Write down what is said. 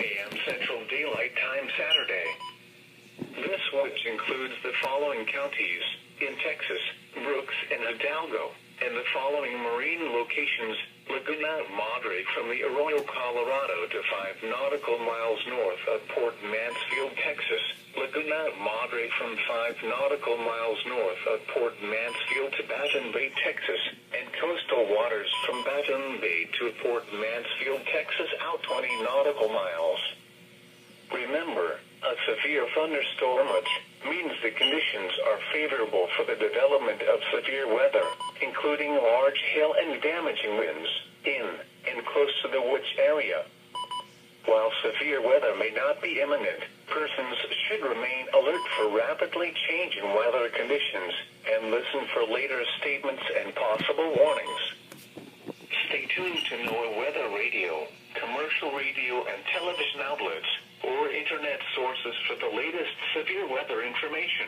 a.m. Central Daylight Time Saturday. This watch includes the following counties in Texas: Brooks and Hidalgo, and the following marine locations: Laguna Madre from the Arroyo, Colorado to 5 nautical miles north of Port Mansfield, Texas; Laguna Madre from 5 nautical miles north of Port Mansfield to Baton Bay, Texas; and coastal waters from Baton Bay to Port Mansfield, Texas, out 20 nautical miles. Remember, a severe thunderstorm means the conditions are favorable for the development of severe weather, including large hail and damaging winds, in and close to the watch area. While severe weather may not be imminent, persons should remain alert for rapidly changing weather conditions, and listen for later statements and possible warnings. Stay tuned to NOAA weather radio, commercial radio and television outlets, or internet sources for the latest severe weather information.